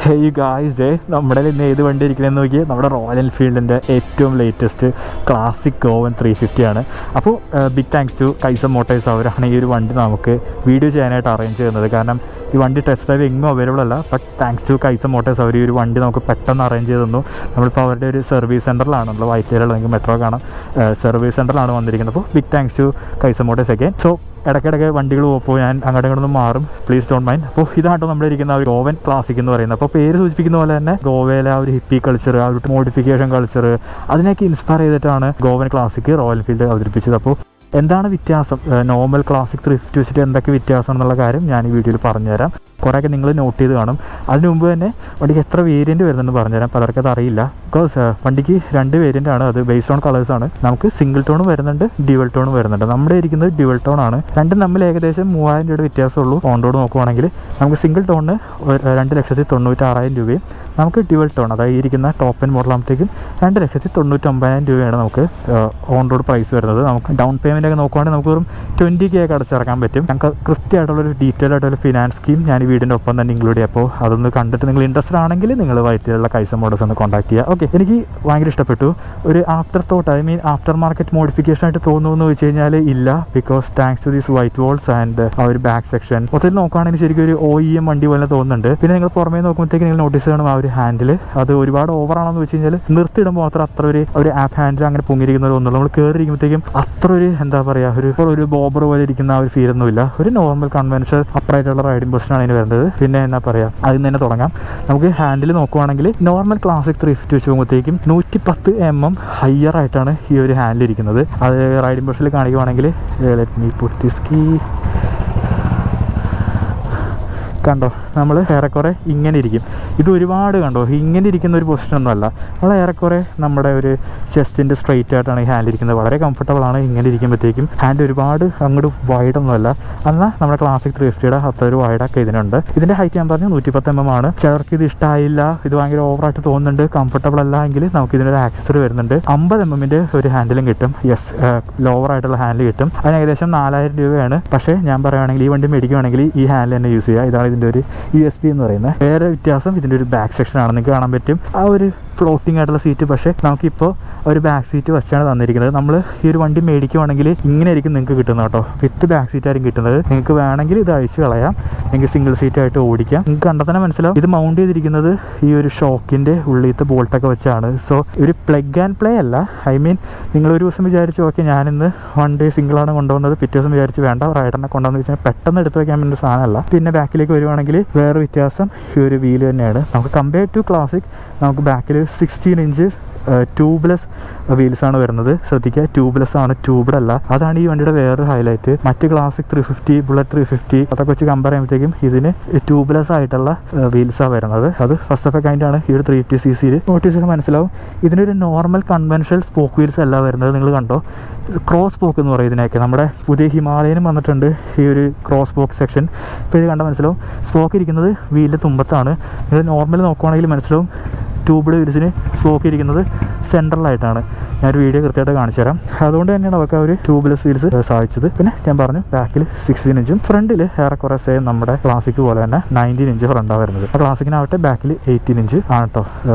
Hey guys, നമ്മുടെ ഇന്ന് ഏത് വണ്ടി ഇരിക്കണമെന്ന് നോക്കിയാൽ നമ്മുടെ റോയൽ എൻഫീൽഡിൻ്റെ ഏറ്റവും ലേറ്റസ്റ്റ് ക്ലാസിക് ഗോവൻ 350 ആണ്. അപ്പോൾ ബിഗ് താങ്ക്സ് ടു കൈസ മോട്ടോഴ്സ്. അവരാണ് ഈ ഒരു വണ്ടി നമുക്ക് വീഡിയോ ചെയ്യാനായിട്ട് അറേഞ്ച് ചെയ്യുന്നത്. കാരണം ഈ വണ്ടി ടെസ്റ്റ് ഡ്രൈവ് എങ്ങും അവൈലബിൾ അല്ല. ബട്ട് താങ്ക്സ് ടു കൈസ മോട്ടോഴ്സ് അവർ ഈ ഒരു വണ്ടി നമുക്ക് പെട്ടെന്ന് അറേഞ്ച് ചെയ്ത് തന്നു. നമ്മളിപ്പോൾ അവരുടെ ഒരു സർവീസ് സെൻറ്ററിലാണ്, നമ്മൾ വൈറ്റിലുള്ള നിങ്ങൾക്ക് മെട്രോ കാണാം, സർവീസ് സെൻറ്ററിലാണ് വന്നിരിക്കുന്നത്. അപ്പോൾ ബിഗ് താങ്ക്സ് ടു കൈസ മോട്ടോഴ്സ് ഒക്കെ. സോ ഇടയ്ക്കിടയ്ക്ക് വണ്ടികൾ പോകുമ്പോൾ ഞാൻ അങ്ങോട്ടും ഇങ്ങോട്ടൊന്നും മാറും, പ്ലീസ് ഡോണ്ട് മൈൻഡ്. അപ്പോൾ ഇതാട്ടോ നമ്മളിരിക്കുന്ന ഒരു ഗോവൻ ക്ലാസിക് എന്ന് പറയുന്നത്. അപ്പോൾ പേര് സൂചിപ്പിക്കുന്ന പോലെ തന്നെ ഗോവയിലെ ആ ഒരു ഹിപ്പി കൾച്ചർ, ആ ഒരു മോഡിഫിക്കേഷൻ കൾച്ചർ, അതിനെയൊക്കെ ഇൻസ്പയർ ചെയ്തിട്ടാണ് ഗോവൻ ക്ലാസിക് റോയൽ എൻഫീൽഡ് അവതരിപ്പിച്ചത്. അപ്പോൾ എന്താണ് വ്യത്യാസം, നോർമൽ ക്ലാസിക് 350 വെച്ചിട്ട് എന്തൊക്കെ വ്യത്യാസം എന്നുള്ള കാര്യം ഞാൻ ഈ വീഡിയോയിൽ പറഞ്ഞുതരാം. കുറേയൊക്കെ നിങ്ങൾ നോട്ട് ചെയ്ത് കാണും. അതിന് മുമ്പ് തന്നെ വണ്ടിക്ക് എത്ര വേരിയൻറ്റ് വരുന്നുണ്ടെന്ന് പറഞ്ഞുതരാം. പലർക്കത് അറിയില്ല. ബിക്കോസ് വണ്ടിക്ക് 2 വേരിയൻ്റ് ആണ്. അത് ബേസ്ഡ് ഓൺ കളേഴ്സാണ്. നമുക്ക് സിംഗിൾ ടോണും വരുന്നുണ്ട്, ഡ്യുവൽ ടോണും വരുന്നുണ്ട്. നമ്മുടെ ഇരിക്കുന്നത് ഡ്യുവൽ ടോൺ ആണ്. രണ്ടും തമ്മിൽ ഏകദേശം 3000 രൂപയുടെ വ്യത്യാസമുള്ളൂ. ഓൺ റോഡ് നോക്കുവാണെങ്കിൽ നമുക്ക് സിംഗിൾ ടോണിന് 2,96,000 രൂപയും, നമുക്ക് ഡ്യുവൽ ടോൺ അതായത് ഇരിക്കുന്ന ടോപ്പ് എൻഡ് മോഡലാകുമ്പോഴത്തേക്കും 2,99,000 രൂപയാണ് നമുക്ക് ഓൺ റോഡ് പ്രൈസ് വരുന്നത്. നമുക്ക് ഡൗൺ പേയ്മെൻ്റ് ഒക്കെ നോക്കുവാണെങ്കിൽ നമുക്ക് വെറും 20K ഒക്കെ അടച്ചിറക്കാൻ പറ്റും. ഞങ്ങൾക്ക് കൃത്യമായിട്ടുള്ളൊരു ഡീറ്റെയിൽ ആയിട്ടുള്ള ഫിനാൻസ് സ്കീം ഞാൻ ഈ വീടിൻ്റെ ഒപ്പം തന്നെ ഇൻക്ലൂഡ് ചെയ്യാം. അപ്പോൾ അതൊന്ന് കണ്ടിട്ട് നിങ്ങൾ ഇൻട്രസ്റ്റഡ് ആണെങ്കിൽ നിങ്ങൾ വൈറ്റിലുള്ള കൈസ മോഡൽസ് ഒന്ന് കോൺടാക്ട് ചെയ്യുക. ഓക്കെ, എനിക്ക് ഭയങ്കര ഇഷ്ടപ്പെട്ടു. ഒരു after thought, I mean after market modification ആയിട്ട് തോന്നുന്നു വെച്ച് കഴിഞ്ഞാൽ ഇല്ല. Because thanks to these white walls and ആ ഒരു ബാക്ക് സെക്ഷൻ മൊത്തത്തിൽ നോക്കുകയാണെങ്കിൽ ശരിക്കും ഒരു OEM വണ്ടി പോലെ തോന്നുന്നുണ്ട്. പിന്നെ നിങ്ങൾ പുറമേ നോക്കുമ്പോഴത്തേക്ക് നിങ്ങൾ നോട്ടീസ് ചെയ്യണം ആ ഒരു ഹാൻഡിൽ അത് ഒരുപാട് ഓവറാണെന്ന് വെച്ച് കഴിഞ്ഞാൽ നിർത്തിയിടുമ്പോൾ മാത്രം അത്ര ഒരു ആപ്പ് ഹാൻഡിൽ അങ്ങനെ പൊങ്ങിയിരിക്കുന്ന ഒന്നുമില്ല. നമ്മൾ കയറിയിരിക്കുമ്പോഴത്തേക്കും അത്ര ഒരു എന്താ പറയുക, ഒരു ബോബർ പോലെ ഇരിക്കുന്ന ആ ഒരു ഫീലൊന്നുമില്ല. ഒരു നോർമൽ കൺവെൻഷണൽ അപ്രൈറ്റുള്ള റൈഡിംഗ് പൊസിഷനാണ് ഇതിന് വരുന്നത്. പിന്നെ എന്താ പറയുക, അതിൽ തന്നെ തുടങ്ങാം. നമുക്ക് ഹാൻഡിൽ നോക്കുവാണെങ്കിൽ നോർമൽ ക്ലാസിക് 350 വെച്ച് പോകുമ്പോഴത്തേക്കും 110 mm ഹയർ ആയിട്ടാണ് ഈ ഒരു ഹാൻഡിൽ ഇരിക്കുന്നത്. അത് റൈഡിംഗ് പൊസിഷനിൽ കാണിക്കുവാണെങ്കിൽ let me put this key, കണ്ടോ നമ്മൾ ഏറെക്കുറെ ഇങ്ങനെ ഇരിക്കും. ഇത് ഒരുപാട് കണ്ടോ ഇങ്ങനെ ഇരിക്കുന്ന ഒരു പൊസിഷനൊന്നുമല്ല. നമ്മൾ ഏറെക്കുറെ നമ്മുടെ ഒരു ചെസ്റ്റിൻ്റെ സ്ട്രെയിറ്റ് ആയിട്ടാണ് ഈ ഹാൻഡിൽ ഇരിക്കുന്നത്. വളരെ കംഫർട്ടബിൾ ആണ് ഇങ്ങനെ ഇരിക്കുമ്പോഴത്തേക്കും. ഹാൻഡ് ഒരുപാട് അങ്ങോട്ട് വൈഡൊന്നുമല്ല. എന്നാൽ നമ്മുടെ ക്ലാസിക് 350യുടെ അത്ര ഒരു വൈഡൊക്കെ ഇതിനുണ്ട്. ഇതിൻ്റെ ഹൈറ്റ് ഞാൻ പറഞ്ഞു 110 mm ആണ്. ചിലർക്ക് ഇത് ഇഷ്ടമായില്ല, ഇത് ഭയങ്കര ഓവറായിട്ട് തോന്നുന്നുണ്ട്, കംഫർട്ടബിൾ അല്ല എങ്കിൽ നമുക്ക് ഇതിനൊരു ആക്സസറി വരുന്നുണ്ട്. 50 mm ഒരു ഹാൻഡിലും കിട്ടും. യെസ്, ലോവർ ആയിട്ടുള്ള ഹാൻഡിൽ കിട്ടും. അതിന് ഏകദേശം 4,000 രൂപയാണ്. പക്ഷേ ഞാൻ പറയുകയാണെങ്കിൽ ഈ വണ്ടി മേടിക്കുകയാണെങ്കിൽ ഈ ഹാൻഡിൽ തന്നെ യൂസ് ചെയ്യുക. ഇതാണ് ഇതിൻ്റെ ഒരു USP എന്ന് പറയുന്നത്. വേറെ വ്യത്യാസം ഇതിൻ്റെ ഒരു ബാക്ക് സെക്ഷൻ ആണ്. നിങ്ങൾക്ക് കാണാൻ പറ്റും ആ ഒരു ഫ്ലോട്ടിംഗ് ആയിട്ടുള്ള സീറ്റ്. പക്ഷേ നമുക്കിപ്പോൾ ഒരു ബാക്ക് സീറ്റ് വെച്ചാണ് തന്നിരിക്കുന്നത്. നമ്മൾ ഈ ഒരു വണ്ടി മേടിക്കുവാണെങ്കിൽ ഇങ്ങനെ ആയിരിക്കും നിങ്ങൾക്ക് കിട്ടുന്നത് കേട്ടോ. വിത്ത് ബാക്ക് സീറ്റ് ആയിരിക്കും കിട്ടുന്നത്. നിങ്ങൾക്ക് വേണമെങ്കിൽ ഇത് അഴിച്ച് കളയാം, നിങ്ങൾക്ക് സിംഗിൾ സീറ്റ് ആയിട്ട് ഓടിക്കാം. നിങ്ങൾക്ക് കണ്ടാൽ തന്നെ മനസ്സിലാവും ഇത് മൗണ്ട് ചെയ്തിരിക്കുന്നത് ഈ ഒരു ഷോക്കിൻ്റെ ഉള്ളിലത്തെ ബോൾട്ടൊക്കെ വെച്ചാണ്. സോ ഒരു പ്ലഗ് ആൻഡ് പ്ലേ അല്ല. ഐ മീൻ നിങ്ങളൊരു ദിവസം വിചാരിച്ചു ഓക്കെ ഞാനിന്ന് വൺ ഡേ സിംഗിളാണ് കൊണ്ടുവന്നത്, പിറ്റേ ദിവസം വിചാരിച്ച് വേണ്ട റൈഡറിനെ കൊണ്ടുവന്ന് വെച്ചാൽ പെട്ടെന്ന് എടുത്ത് വയ്ക്കാൻ വേണ്ടി സാധനമല്ല. പിന്നെ ബാക്കിലേക്ക് വരുവാണെങ്കിൽ വേറെ വ്യത്യാസം ഈ ഒരു വീല് തന്നെയാണ്. നമുക്ക് കമ്പയർ ടു ക്ലാസിക് നമുക്ക് ബാക്കിൽ 16 ഇഞ്ച് ട്യൂബ്ലെസ് വീൽസാണ് വരുന്നത്. ശ്രദ്ധിക്കുക, ട്യൂബ്ലെസ് ആണ്, ട്യൂബ്ഡ് അല്ല. അതാണ് ഈ വണ്ടിയുടെ വേറൊരു ഹൈലൈറ്റ്. മറ്റ് ക്ലാസിക് 350, ബുള്ളറ്റ് 350 അതൊക്കെ വെച്ച് കമ്പയർ ചെയ്യുമ്പോഴത്തേക്കും ഇതിന് ട്യൂബ്ലെസ് ആയിട്ടുള്ള വീൽസാണ് വരുന്നത്. അത് ഫസ്റ്റ് ഓഫ് എ കൈൻഡ് ആണ്. ഈ ഒരു 350cc നോട്ടീസ് ചെയ്ത് മനസ്സിലാവും. ഇതിനൊരു നോർമൽ കൺവെൻഷണൽ സ്പോക്ക് വീൽസ് അല്ല വരുന്നത്. നിങ്ങൾ കണ്ടോ, ക്രോസ് സ്പോക്ക് എന്ന് പറയും ഇതിനൊക്കെ. നമ്മുടെ പുതിയ ഹിമാലയനും വന്നിട്ടുണ്ട് ഈ ഒരു ക്രോസ് സ്പോക്ക് സെക്ഷൻ. ഇപ്പോൾ ഇത് കണ്ടാൽ മനസ്സിലാവും സ്പോക്ക് ഇരിക്കുന്നത് വീലിൻ്റെ തുമ്പത്താണ്. നിങ്ങൾ നോർമൽ നോക്കുവാണെങ്കിൽ മനസ്സിലാവും ട്യൂബ്ഡ് വീൽസിന് സ്പോക്ക് ഇരിക്കുന്നത് സെൻട്രലായിട്ടാണ്. ഞാനൊരു വീഡിയോ കൃത്യമായിട്ട് കാണിച്ചു തരാം. അതുകൊണ്ട് തന്നെയാണ് അവർക്ക് ആ ഒരു ട്യൂബ്ലെസ് വീൽസ് സാധിച്ചത്. പിന്നെ ഞാൻ പറഞ്ഞു ബാക്കിൽ 16 ഇഞ്ചും ഫ്രണ്ടിൽ ഏറെക്കുറെ സെയിം നമ്മുടെ ക്ലാസിക് പോലെ തന്നെ 19 ഇഞ്ച് ഫ്രണ്ടാണ് വരുന്നത്. ആ ക്ലാസിക്കിനാവട്ടെ ബാക്കിൽ 18 ഇഞ്ച് ആണ് കേട്ടോ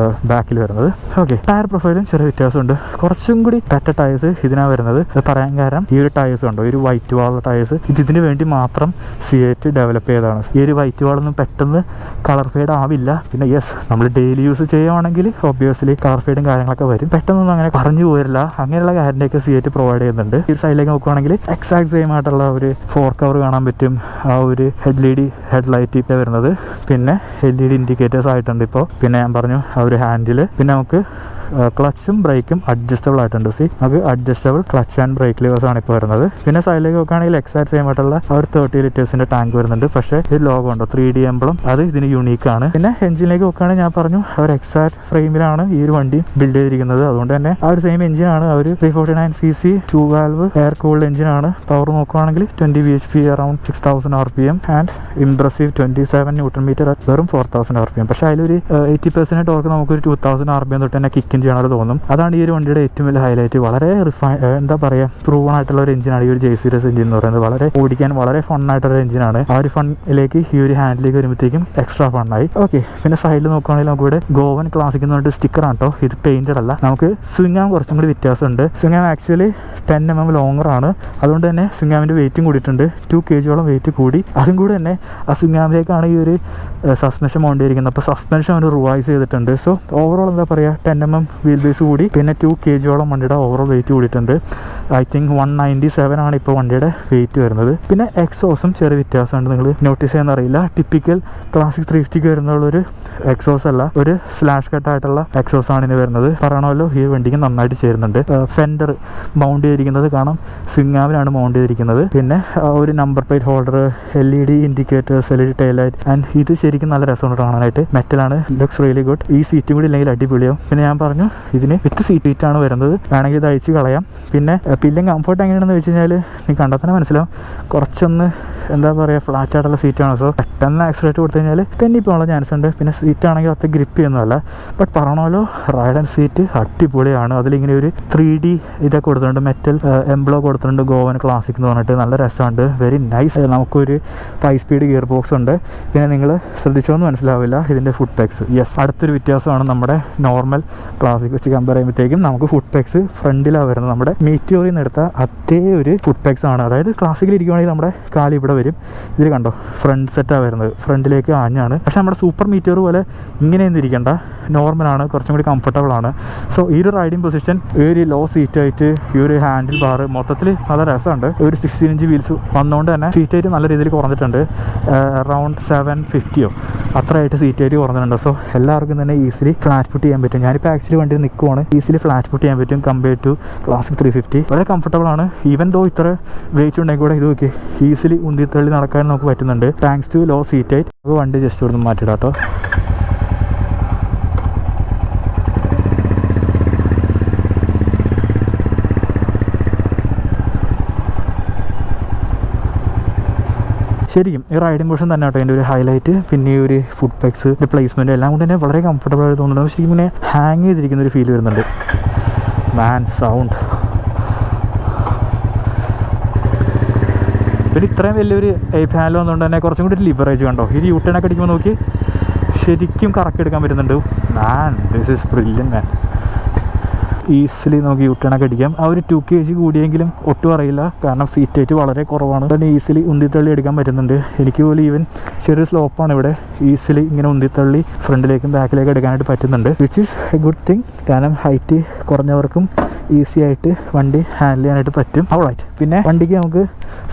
ബാക്കിൽ വരുന്നത്. ഓക്കെ, ടയർ പ്രൊഫൈലും ചെറിയ വ്യത്യാസമുണ്ട്. കുറച്ചും കൂടി ബെറ്റർ ടയേഴ്സ് ഇതിനാണ് വരുന്നത്. അത് പറയാൻ കാരണം ഈ ഒരു ടയേഴ്സ് ഉണ്ടോ, ഒരു വൈറ്റ് വാൾ ടയേഴ്സ് ഇതിന് വേണ്ടി മാത്രം സിയേറ്റ് ഡെവലപ്പ് ചെയ്തതാണ്. ഈ ഒരു വൈറ്റ് വാളൊന്നും പെട്ടെന്ന് കളർ ഫെയ്ഡ് ആവില്ല. പിന്നെ യെസ്, നമ്മൾ ഡെയിലി യൂസ് ചെയ്യുവാണെങ്കിൽ ഒബ്വിയസ്ലി കളർ ഫെയ്ഡും കാര്യങ്ങളൊക്കെ വരും. പെട്ടെന്നൊന്നും അങ്ങനെ പറഞ്ഞു പോരില്ല. അങ്ങനെയുള്ള കാര്യങ്ങളൊക്കെ സിയേറ്റ് പ്രൊവൈഡ് ചെയ്യുന്നുണ്ട്. ഈ സൈഡിലേക്ക് നോക്കുകയാണെങ്കിൽ എക്സാക്ട് സെയിം ആയിട്ടുള്ള ഒരു 4 കവർ കാണാൻ പറ്റും. ആ ഒരു ഹെഡ് ലൈറ്റ് ഇപ്പോൾ വരുന്നത്. പിന്നെ LED ഇൻഡിക്കേറ്റേഴ്സ് ആയിട്ടുണ്ട് ഇപ്പോൾ. പിന്നെ ഞാൻ പറഞ്ഞു ആ ഒരു ഹാൻഡിൽ. പിന്നെ നമുക്ക് ക്ലച്ചും ബ്രേക്കും അഡ്ജസ്റ്റബിൾ ആയിട്ടുണ്ട്. നമുക്ക് adjustable clutch and brake levers ആണ് ഇപ്പോൾ വരുന്നത്. പിന്നെ സൈഡിലേക്ക് നോക്കുകയാണെങ്കിൽ എക്സാക്ട് സെയിം ആയിട്ടുള്ള ആ ഒരു 30 ലിറ്റേഴ്സിന്റെ ടാങ്ക് വരുന്നുണ്ട്. പക്ഷേ ഇത് ലോഗോ ഉണ്ടോ 3D എംബ്ലം, അത് ഇതിന് യൂണീക്ക് ആണ്. പിന്നെ എഞ്ചിനിലേക്ക് നോക്കുകയാണെങ്കിൽ ഞാൻ പറഞ്ഞു അവർ എക്സാക്ട് ഫ്ലാറ്റ് ഫ്രെയിമിലാണ് ഈ ഒരു വണ്ടി ബിൽഡ് ചെയ്തിരിക്കുന്നത്. അതുകൊണ്ട് തന്നെ ആ ഒരു സെയിം എഞ്ചിനാണ്. ആ ഒരു 349cc 2 വാൽവ് എയർ കൂൾഡ് എഞ്ചിനാണ്. പവർ നോക്കുകയാണെങ്കിൽ 20 bhp around 6000 rpm and impressive 27 Nm at വെറും 4000 rpm. പക്ഷേ അതിലൊരു 80% ടോർക്ക് നമുക്കൊരു 2000 rpm തൊട്ട് തന്നെ കിക്ക് എഞ്ചിനാണ് തോന്നും. അതാണ് ഈ ഒരു വണ്ടിയുടെ ഏറ്റവും വലിയ ഹൈലൈറ്റ്. വളരെ എന്താ പറയുക, പ്രൂവൺ ആയിട്ടുള്ള ഒരു എഞ്ചിനാണ് ഈ ഒരു J series എഞ്ചിൻ എന്ന് പറയുന്നത്. വളരെ ഓടിക്കാൻ വളരെ ഫണ്ണായിട്ടുള്ള എഞ്ചിനാണ്. ആ ഒരു ഫണ്ണിലേക്ക് ഈ ഒരു ഹാൻഡിലേക്ക് വരുമ്പോഴത്തേക്കും എക്സ്ട്രാ ഫണ്ണായി. ഓക്കെ, പിന്നെ സൈഡിൽ നോക്കുകയാണെങ്കിൽ നമുക്ക് ഇവിടെ ഗോവൻ ക്ലാസിക് എന്ന് പറഞ്ഞിട്ട് സ്റ്റിക്കറാണ് കേട്ടോ. ഇത് പെയിന്റഡ് അല്ല. നമുക്ക് സ്വിംഗ് ആം കുറച്ചും കൂടി വ്യത്യാസമുണ്ട്. Swing arm actually 10 mm longer ആണ്. അതുകൊണ്ട് തന്നെ സ്വിംഗ് ആമിൻ്റെ വെയിറ്റും കൂടിയിട്ടുണ്ട്. 2 kg വെയിറ്റ് കൂടി. അതും കൂടി തന്നെ ആ സ്വിംഗ് ആമിലേക്കാണ് ഈ ഒരു സസ്പെൻഷൻ മൗണ്ട് ചെയ്തിരിക്കുന്നത്. അപ്പോൾ സസ്പെൻഷൻ അവർ റിവൈസ് ചെയ്തിട്ടുണ്ട്. സോ ഓവറോൾ എന്താ പറയുക, 10 mm വീൽ ബേസ് കൂടി, പിന്നെ 2 kg വണ്ടിയുടെ ഓവറോൾ വെയിറ്റ് കൂടിയിട്ടുണ്ട്. ഐ തിങ്ക് 197 ആണ് ഇപ്പോൾ വണ്ടിയുടെ വെയിറ്റ് വരുന്നത്. പിന്നെ എക്സോസും ചെറിയ വ്യത്യാസമുണ്ട്. നിങ്ങൾ നോട്ടീസ് ചെയ്യുന്ന അറിയില്ല. ടിപ്പിക്കൽ ക്ലാസിക് 350 വരുന്നുള്ളൊരു എക്സോസ് അല്ല, ഒരു സ്ലാഷ് കട്ടായിട്ടുള്ള എക്സോസ് ആണ് ഇനി വരുന്നത്. പറയണമല്ലോ, ഈ വണ്ടിക്ക് നന്നായിട്ട് ചേരുന്നുണ്ട്. ഫെൻഡർ മൗണ്ട് ചെയ്തിരിക്കുന്നത് കാണാം, സ്വിംഗ് ആമിലാണ് മൗണ്ട് ചെയ്തിരിക്കുന്നത്. പിന്നെ ഒരു number plate holder, LED indicators, LED tile light. And ഇത് ശരിക്കും നല്ല രസമുണ്ട് കാണാനായിട്ട്. മെറ്റലാണ്, ലുക്സ് റിയലി ഗുഡ്. ഈ സീറ്റും കൂടി ഇല്ലെങ്കിൽ അടിപൊളിയാവും. പിന്നെ ഞാൻ പറഞ്ഞു ഇതിന് വിത്ത് സീറ്റാണ് വരുന്നത്. വേണമെങ്കിൽ ഇത് അഴിച്ച് കളയാം. പിന്നെ പില്ലിങ് കംഫർട്ട് എങ്ങനെയാണെന്ന് വെച്ച് കഴിഞ്ഞാൽ നിങ്ങൾക്ക് കണ്ടാൽ തന്നെ മനസ്സിലാവും. കുറച്ചൊന്ന് എന്താ പറയുക, ഫ്ലാറ്റ് ആയിട്ടുള്ള സീറ്റാണ്. സോ പെട്ടെന്ന് ആക്സിഡൻറ്റ് കൊടുത്തു കഴിഞ്ഞാൽ പെന്നിപ്പോഴുള്ള ചാൻസ് ഉണ്ട്. പിന്നെ സീറ്റാണെങ്കിൽ അത്ര ഗ്രിപ്പ് ചെയ്യുന്നതല്ല. ബട്ട് പറഞ്ഞല്ലോ, റൈഡ് ആൻഡ് സീറ്റ് അടിപൊളിയാണ്. അതിലിങ്ങനെ ഒരു 3D ഇതൊക്കെ കൊടുത്തിട്ടുണ്ട്, മെറ്റൽ എംബ്ലോ കൊടുത്തിട്ടുണ്ട്, ഗോവൻ ക്ലാസിക് എന്ന് പറഞ്ഞിട്ട്. നല്ല രസമുണ്ട്, വെരി നൈസ്. നമുക്കൊരു 5 സ്പീഡ് ഗിയർ ബോക്സ് ഉണ്ട്. പിന്നെ നിങ്ങൾ ശ്രദ്ധിച്ചോന്ന് മനസ്സിലാവില്ല ഇതിൻ്റെ ഫുഡ് പെക്സ്. യെസ്, അടുത്തൊരു വ്യത്യാസമാണ്. നമ്മുടെ നോർമൽ ക്ലാസിക് വെച്ച് കമ്പയർ ചെയ്യുമ്പോഴത്തേക്കും നമുക്ക് ഫുഡ് പെക്സ് ഫ്രണ്ടിലാണ് വരുന്നത്. നമ്മുടെ മീറ്റിയോറിൽ നിന്ന് എടുത്ത അതേ ഒരു ഫുഡ് പെക്സ് ആണ്. അതായത് ക്ലാസിക്കിൽ ഇരിക്കുകയാണെങ്കിൽ നമ്മുടെ കാല് ഇവിടെ വരും. ഇതിൽ കണ്ടോ, ഫ്രണ്ട് സെറ്റാണ് വരുന്നത്, ഫ്രണ്ടിലേക്ക് ആഞ്ഞാണ്. പക്ഷേ നമ്മുടെ സൂപ്പർ മീറ്റിയോർ പോലെ ഇങ്ങനെയൊന്നും ഇരിക്കേണ്ട, നോർമലാണ്, കുറച്ചും കൂടി കംഫർട്ടബിൾ ആണ്. സോ ഈ ഒരു റൈഡിങ് പൊസിഷൻ, ഈ ഒരു ലോ സീറ്റ് ആയിട്ട്, ഈ ഒരു ഹാൻഡിൽ ബാർ മൊത്തത്തിൽ നല്ല രസമുണ്ട്. ഒരു 16 ഇഞ്ച് വീൽസ് വന്നുകൊണ്ട് തന്നെ സീറ്റ് ഹൈറ്റ് നല്ല രീതിയിൽ കുറഞ്ഞിട്ടുണ്ട്. അറൗണ്ട് 750 അത്രയായിട്ട് സീറ്റ് ഹൈറ്റ് കുറഞ്ഞിട്ടുണ്ട്. സോ എല്ലാവർക്കും തന്നെ ഈസിലി ഫ്ലാറ്റ് പുട്ട് ചെയ്യാൻ പറ്റും. ഞാനിപ്പോൾ ആക്ച്വലി വണ്ടി നിൽക്കുവാണ്, ഈസിലി ഫ്ലാറ്റ് പുട്ട് ചെയ്യാൻ പറ്റും കമ്പയർഡ് ടു ക്ലാസിക് 350. വളരെ കംഫർട്ടബിൾ ആണ്. ഈവൻ ദോ ഇത്ര വെയിറ്റ് ഉണ്ടെങ്കിൽ കൂടെ ഇത് നോക്കി ഈസിലി ഉന്തിത്തള്ളി നടക്കാൻ നമുക്ക് പറ്റുന്നുണ്ട്, thanks to low seat height. നമുക്ക് വണ്ടി ജസ്റ്റ് ഇവിടുന്ന് മാറ്റിയിടാം കേട്ടോ. ശരിക്കും ഈ റൈഡിംഗ് പോർഷൻ തന്നെ കേട്ടോ എൻ്റെ ഒരു ഹൈലൈറ്റ്. പിന്നെ ഈ ഒരു ഫുഡ് പെക്സ്, പ്ലേസ്മെൻറ്റ് എല്ലാം കൊണ്ട് തന്നെ വളരെ കംഫർട്ടബിൾ ആയിട്ട് തോന്നുന്നുണ്ട്. ശരിക്കും ഇങ്ങനെ ഹാങ് ചെയ്തിരിക്കുന്ന ഒരു ഫീൽ വരുന്നുണ്ട്. മാൻ സൗണ്ട്. പിന്നെ ഇത്രയും വലിയൊരു പാനൽ വന്നുകൊണ്ട് തന്നെ കുറച്ചും കൂടി ലിവറേജ് കണ്ടോ. ഈ യൂട്ടേണൊക്കെ അടിക്കുമ്പോൾ നോക്കി ശരിക്കും കറക്റ്റ് എടുക്കാൻ പറ്റുന്നുണ്ട്. Man, this is brilliant man. Easily നമുക്ക് യൂട്ടേണൊക്കെ അടിക്കാം. ആ ഒരു 2 kg കൂടിയെങ്കിലും ഒട്ടും അറിയില്ല, കാരണം സീറ്റ് ഹൈറ്റ് വളരെ കുറവാണ്. തന്നെ ഈസിലി ഉന്തിത്തള്ളി എടുക്കാൻ പറ്റുന്നുണ്ട്. എനിക്ക് പോലും ഈവൻ ചെറിയ സ്ലോപ്പാണ് ഇവിടെ, ഈസിലി ഇങ്ങനെ ഉന്തിത്തള്ളി ഫ്രണ്ടിലേക്കും ബാക്കിലേക്കും എടുക്കാനായിട്ട് പറ്റുന്നുണ്ട്, which is A good thing. കാരണം ഹൈറ്റ് കുറഞ്ഞവർക്കും ഈസി ആയിട്ട് വണ്ടി ഹാൻഡിൽ ചെയ്യാനായിട്ട് പറ്റും. ഓൾറൈറ്റ്. പിന്നെ വണ്ടിക്ക് നമുക്ക്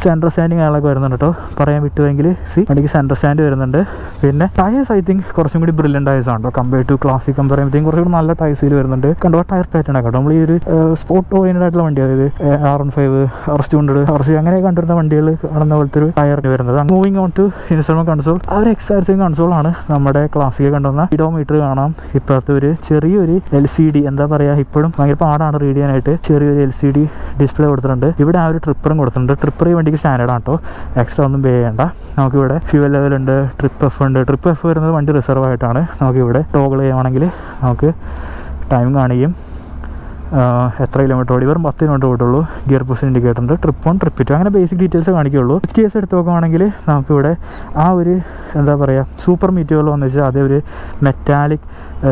സെൻട്രൽ സ്റ്റാൻഡിങ് ആളൊക്കെ വരുന്നുണ്ട് കേട്ടോ, പറയാൻ വിട്ടുവെങ്കിൽ. വണ്ടിക്ക് സെൻട്രൽ സ്റ്റാൻഡ് വരുന്നുണ്ട്. പിന്നെ ടയേഴ്സ് ഐ തിങ്ക് കുറച്ചും കൂടി ബ്രില്യൻ്റ് ടയേഴ്സ് ആണ് കേട്ടോ, കമ്പയർഡ് ടു ക്ലാസിക് കമ്പയർ ചെയ്യുമ്പോഴത്തേക്കും കുറച്ചും കൂടി നല്ല ടയേഴ്സിൽ വരുന്നുണ്ട്. കണ്ടോ, ടയർ പാറ്റേൺ കേട്ടോ. നമ്മൾ ഈ ഒരു സ്പോർട്ട് ഓറിയൻറ്റഡ് ആയിട്ടുള്ള വണ്ടി, അതായത് R15, RS200, RC അങ്ങനെ കണ്ടിരുന്ന വണ്ടികൾ കാണുന്ന പോലത്തെ ഒരു ടയറിന് വരുന്നത്. Moving on to instrument console. ആ ഒരു എക്സൈസിങ് കൺസോളാണ് നമ്മുടെ ക്ലാസിക് കണ്ടുവന്ന സ്പീഡോമീറ്റർ കാണാം. ഇപ്പോഴത്തെ ഒരു ചെറിയൊരു LCD, എന്താ പറയുക, ഇപ്പോഴും ഭയങ്കര പാടാണ് റീഡ് ചെയ്യാനായിട്ട്. ചെറിയൊരു LCD ഡിസ്പ്ലേ കൊടുത്തിട്ടുണ്ട്. ഇവിടെ ആ ഒരു ട്രിപ്പറും കൊടുത്തിട്ടുണ്ട്. ട്രിപ്പർ ഈ വണ്ടിക്ക് സ്റ്റാൻഡേർഡ് ആണ് കേട്ടോ, എക്സ്ട്രാ ഒന്നും പേ ചെയ്യേണ്ട. നമുക്കിവിടെ ഫ്യൂവൽ ലെവലുണ്ട്, ട്രിപ്പ് F ഉണ്ട്. ട്രിപ്പ് F വരുന്നത് വണ്ടി റിസർവ് ആയിട്ടാണ്. നമുക്കിവിടെ ടോഗിൾ ചെയ്യുകയാണെങ്കിൽ നമുക്ക് ടൈം കാണിക്കും, എത്ര കിലോമീറ്റർ ഓടി. വെറും 10 കിലോമീറ്റർ ഓടുള്ളൂ. ഗിയർ പൊസിഷൻ ഇൻഡിക്കേറ്റർ ഉണ്ട്, ട്രിപ്പ് 1, ട്രിപ്പ് 2, അങ്ങനെ ബേസിക് ഡീറ്റെയിൽസ് കാണിക്കുകയുള്ളൂ. കേസ് എടുത്ത് നോക്കുകയാണെങ്കിൽ നമുക്കിവിടെ ആ ഒരു എന്താ പറയുക, സൂപ്പർ മീറ്ററുകൾ വന്നു വെച്ചാൽ അതേ ഒരു മെറ്റാലിക്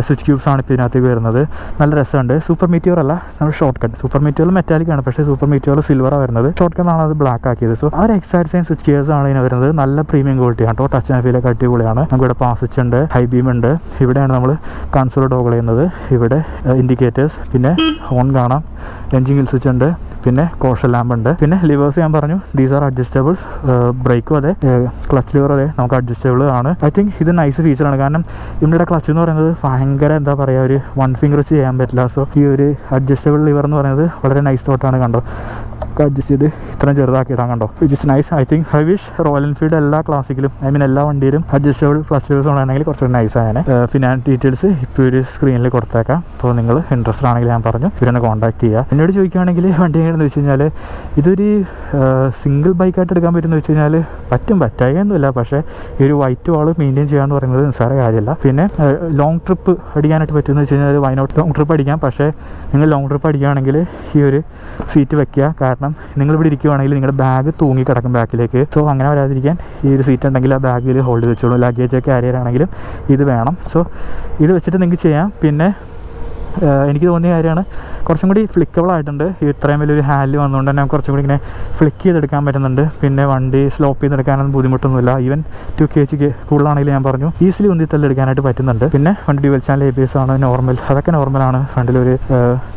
സ്വിച്ച് ക്യൂബ്സ് ആണ് ഇപ്പോൾ ഇതിനകത്തേക്ക് വരുന്നത്. നല്ല രസമുണ്ട്. സൂപ്പർ മീറ്റർ അല്ല, നമ്മൾ short cut. Super meter metallic ആണ്, പക്ഷേ സൂപ്പർ മീറ്റർ സിൽവറാണ് വരുന്നത്. ഷോർട്ട് കട്ടാണ് അത് ബ്ലാക്ക് ആക്കിയത്. സോ ആ ഒരു എക്സൈറ്റ്സിങ് സ്വിച്ച് ഗിയേഴ്സ് ആണ് ഇതിന് വരുന്നത്. നല്ല പ്രീമിയം ക്വാളിറ്റി ആണ് കേട്ടോ. ടച്ച് ആൻഡ് ഫീലൊക്കെ അടിപൊളിയാണ്. നമുക്കിവിടെ പാസ് സ്വിച്ച് ഉണ്ട്, ഹൈ ബീം ഉണ്ട്. ഇവിടെയാണ് നമ്മൾ കൺസോൾ ടോഗിൾ ചെയ്യുന്നത്. ഇവിടെ ഇൻഡിക്കേറ്റേഴ്സ്, പിന്നെ ഹോൺ കാണാം, എൻജിൻ ഹിൽ സ്വിച്ച് ഉണ്ട്, പിന്നെ കോഷൻ ലാമ്പ് ഉണ്ട്. പിന്നെ ലിവേഴ്സ് ഞാൻ പറഞ്ഞു, ദീസ് ആർ അഡ്ജസ്റ്റബിൾ. ബ്രേക്കും അതെ, ക്ലച്ച് ലിവർ അതെ, നമുക്ക് അഡ്ജസ്റ്റബിൾ ആണ്. ഐ തിങ്ക് ഇത് നൈസ് ഫീച്ചറാണ്. കാരണം ഇവിടെ ക്ലച്ച് എന്ന് പറയുന്നത് ഭയങ്കര എന്താ പറയുക, ഒരു 1 ഫിംഗർ വെച്ച് ചെയ്യാൻ പറ്റില്ല. സോ ഈ ഒരു അഡ്ജസ്റ്റബിൾ ലിവർ എന്ന് പറയുന്നത് വളരെ നൈസ് തോട്ടാണ്. കണ്ടോ, ഒക്കെ അഡ്ജസ്റ്റ് ചെയ്ത് ഇത്രയും ചെറുതാക്കിയിടാൻ കണ്ടോ, which is nice. I think I wish royal Enfield എല്ലാ ക്ലാസിക്കലും എല്ലാ വണ്ടിയിലും അഡ്ജസ്റ്റബിൾ ക്ലസ്റ്റേഴ്സ് ഉണ്ടെങ്കിൽ കുറച്ചുകൂടി നൈസ് ആയാൽ. ഫിനാൻസ് ഡീറ്റെയിൽസ് ഇപ്പോൾ ഒരു സ്ക്രീനിൽ കൊടുത്തേക്കാം. അപ്പോൾ നിങ്ങൾ ഇൻട്രസ്റ്റ് ആണെങ്കിൽ ഞാൻ പറഞ്ഞു ഇവരൊന്ന് കോൺടാക്ട് ചെയ്യുക. എന്നോട് ചോദിക്കുകയാണെങ്കിൽ വണ്ടി എങ്ങനെയാണെന്ന് വെച്ച് കഴിഞ്ഞാൽ ഇതൊരു സിംഗിൾ ബൈക്കായിട്ട് എടുക്കാൻ പറ്റുമെന്ന് വെച്ച് കഴിഞ്ഞാൽ പറ്റായൊന്നുമില്ല. പക്ഷേ ഈ ഒരു വൈറ്റ് വാൾ മെയിൻറ്റെയിൻ ചെയ്യുക എന്ന് പറയുന്നത് നിസ്സാര കാര്യമല്ല. പിന്നെ ലോങ് ട്രിപ്പ് അടിക്കാനായിട്ട് പറ്റുമെന്ന് വെച്ച് കഴിഞ്ഞാൽ വൈനോട്ട് ലോങ് ട്രിപ്പ് അടിക്കാം. പക്ഷേ നിങ്ങൾ ലോങ് ട്രിപ്പ് അടിക്കുകയാണെങ്കിൽ ഈ ഒരു സീറ്റ് വെക്കുക. കാരണം നിങ്ങളിവിടെ ഇരിക്കുകയാണെങ്കിൽ നിങ്ങളുടെ ബാഗ് തൂങ്ങി കിടക്കും ബാക്കിലേക്ക്. സോ അങ്ങനെ വരാതിരിക്കാൻ ഈ ഒരു സീറ്റ് ഉണ്ടെങ്കിൽ ആ ബാഗിൽ ഹോൾഡ് വെച്ചോളൂ. ലഗേജ് ഒക്കെ ക്യാരിയർ ആണെങ്കിലും ഇത് വേണം. സോ ഇത് വെച്ചിട്ട് നിങ്ങൾക്ക് ചെയ്യാം. പിന്നെ എനിക്ക് തോന്നിയ കാര്യമാണ് കുറച്ചും കൂടി ഫ്ലിക്കബിൾ ആയിട്ടുണ്ട്. ഇത്രയും വലിയൊരു ഹാൻഡിൽ വന്നുകൊണ്ട് തന്നെ കുറച്ചും കൂടി ഇങ്ങനെ ഫ്ലിക്ക് ചെയ്തെടുക്കാൻ പറ്റുന്നുണ്ട്. പിന്നെ വണ്ടി സ്ലോപ്പ് ചെയ്തെടുക്കാനൊന്നും ബുദ്ധിമുട്ടൊന്നുമില്ല. ഈവൻ 2 kg കൂടുതലാണെങ്കിൽ ഞാൻ പറഞ്ഞു ഈസിലി ഉന്തി തള്ളിയെടുക്കാനായിട്ട് പറ്റുന്നുണ്ട്. പിന്നെ വണ്ടി ഡ്യുവൽ ചാനൽ ABS ആണ്, നോർമൽ, അതൊക്കെ നോർമലാണ്. ഫ്രണ്ടിലൊരു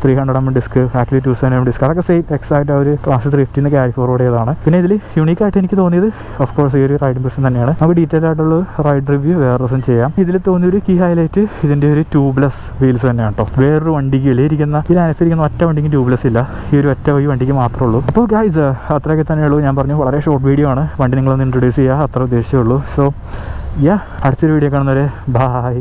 300mm ഡിസ്ക്, ബാക്കിൽ 270mm ഡിസ്ക്, അതൊക്കെ സെയിം എക്സാക്റ്റ് ആ ഒരു ക്ലാസ് 350 ക്യാരി ഫോർവേഡ് ചെയ്തതാണ്. പിന്നെ ഇതിൽ യൂണീക്കായിട്ട് എനിക്ക് തോന്നിയത് ഓഫ് കോഴ്സ് ഈ ഒരു റൈഡിംഗ് ബസ് തന്നെയാണ്. നമുക്ക് ഡീറ്റെയിൽ ആയിട്ടുള്ള റൈഡ് റിവ്യൂ വേറെ ദിവസം ചെയ്യാം. ഇതിൽ തോന്നിയൊരു കീ ഹൈലൈറ്റ് ഇതിൻ്റെ ഒരു ട്യൂബ്ലെസ് വീൽസ് തന്നെയാണ് കേട്ടോ. വേറൊരു വണ്ടിക്ക് ഇരിക്കുന്ന ഈ ലാനഫിരിക്കുന്ന ഒറ്റ വണ്ടിക്ക് ട്യൂബ്ലെസ് ഇല്ല, ഈ ഒരു ഒറ്റ വണ്ടിക്ക് മാത്രമേ ഉള്ളൂ. അപ്പോൾ ഗൈസ് അത്രയൊക്കെ തന്നെയുള്ളൂ. ഞാൻ പറഞ്ഞു വളരെ ഷോർട്ട് വീഡിയോ ആണ്. വണ്ടി നിങ്ങളൊന്ന് ഇൻട്രൊഡ്യൂസ് ചെയ്യുക, അത്ര ഉദ്ദേശിച്ചേ ഉള്ളൂ. സോ അടുത്തൊരു വീഡിയോ കാണുന്നവരെ ബൈ.